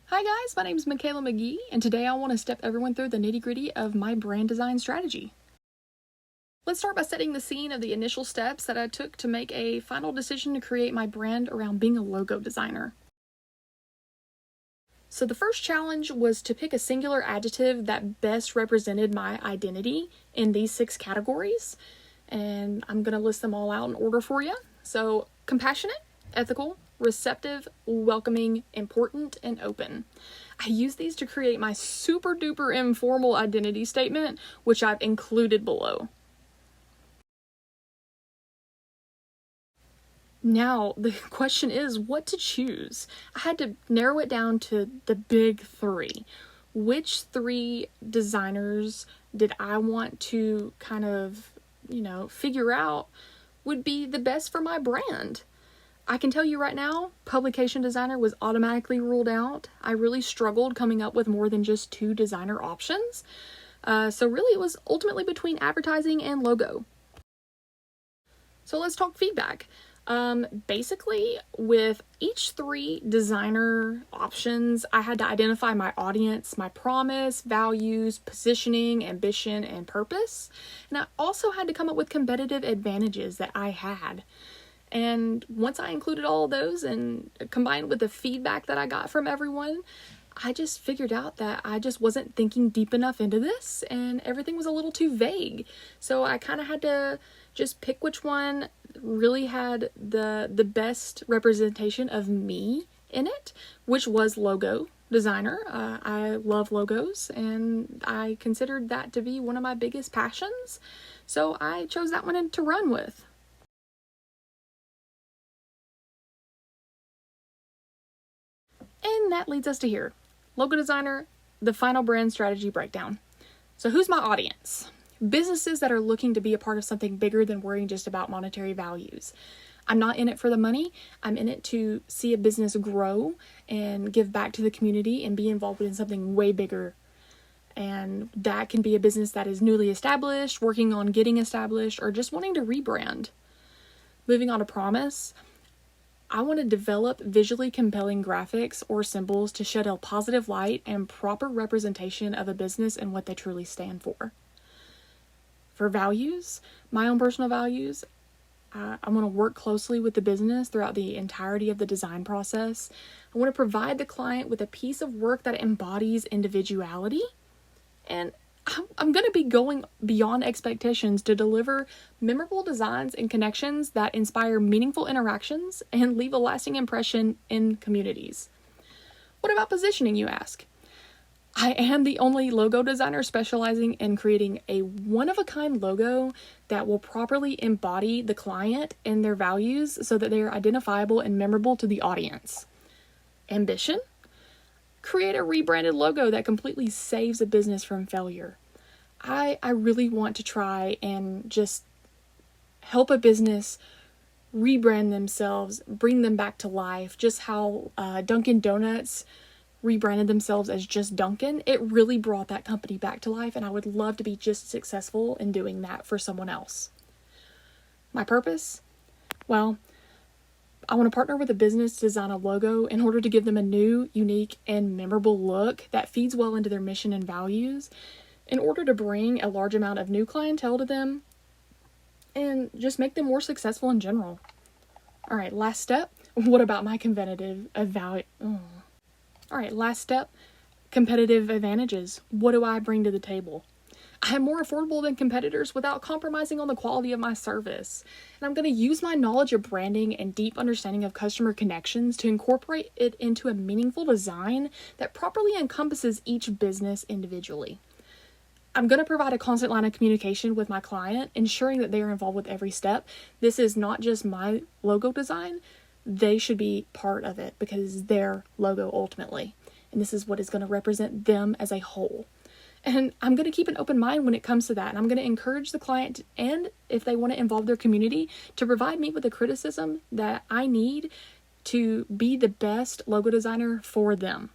Hi guys, my name is Michaela McGee, and today I want to step everyone through the nitty-gritty of my brand design strategy. Let's start by setting the scene of the initial steps that I took to make a final decision to create my brand around being a logo designer. So the first challenge was to pick a singular adjective that best represented my identity in these 6 categories, and I'm going to list them all out in order for you. So compassionate, ethical, receptive, welcoming, important, and open. I use these to create my super duper informal identity statement, which I've included below. Now, the question is what to choose. I had to narrow it down to the big 3. Which 3 designers did I want to kind of, figure out would be the best for my brand? I can tell you right now, publication designer was automatically ruled out. I really struggled coming up with more than just 2 designer options. So really it was ultimately between advertising and logo. So let's talk feedback. Basically, with each 3 designer options, I had to identify my audience, my promise, values, positioning, ambition, and purpose. And I also had to come up with competitive advantages that I had. And once I included all of those and combined with the feedback that I got from everyone, I just figured out that I just wasn't thinking deep enough into this and everything was a little too vague. So I kind of had to just pick which one really had the best representation of me in it, which was logo designer. I love logos and I considered that to be one of my biggest passions. So I chose that one to run with. And that leads us to here. Logo designer, the final brand strategy breakdown. So who's my audience? Businesses that are looking to be a part of something bigger than worrying just about monetary values. I'm not in it for the money. I'm in it to see a business grow and give back to the community and be involved in something way bigger. And that can be a business that is newly established, working on getting established, or just wanting to rebrand. Moving on to promise. I want to develop visually compelling graphics or symbols to shed a positive light and proper representation of a business and what they truly stand for. For values, my own personal values, I want to work closely with the business throughout the entirety of the design process. I want to provide the client with a piece of work that embodies individuality. And I'm going to be going beyond expectations to deliver memorable designs and connections that inspire meaningful interactions and leave a lasting impression in communities. What about positioning, you ask? I am the only logo designer specializing in creating a one-of-a-kind logo that will properly embody the client and their values so that they are identifiable and memorable to the audience. Ambition? Create a rebranded logo that completely saves a business from failure. I really want to try and just help a business rebrand themselves, bring them back to life, just how Dunkin' Donuts rebranded themselves as just Dunkin'. It really brought that company back to life, and I would love to be just successful in doing that for someone else. My purpose? Well, I want to partner with a business to design a logo in order to give them a new, unique, and memorable look that feeds well into their mission and values in order to bring a large amount of new clientele to them and just make them more successful in general. All right, last step. What about my competitive competitive advantages. What do I bring to the table? I'm more affordable than competitors without compromising on the quality of my service. And I'm going to use my knowledge of branding and deep understanding of customer connections to incorporate it into a meaningful design that properly encompasses each business individually. I'm going to provide a constant line of communication with my client, ensuring that they are involved with every step. This is not just my logo design. They should be part of it because it's their logo ultimately. And this is what is going to represent them as a whole. And I'm going to keep an open mind when it comes to that. And I'm going to encourage the client, and if they want to involve their community, to provide me with the criticism that I need to be the best logo designer for them.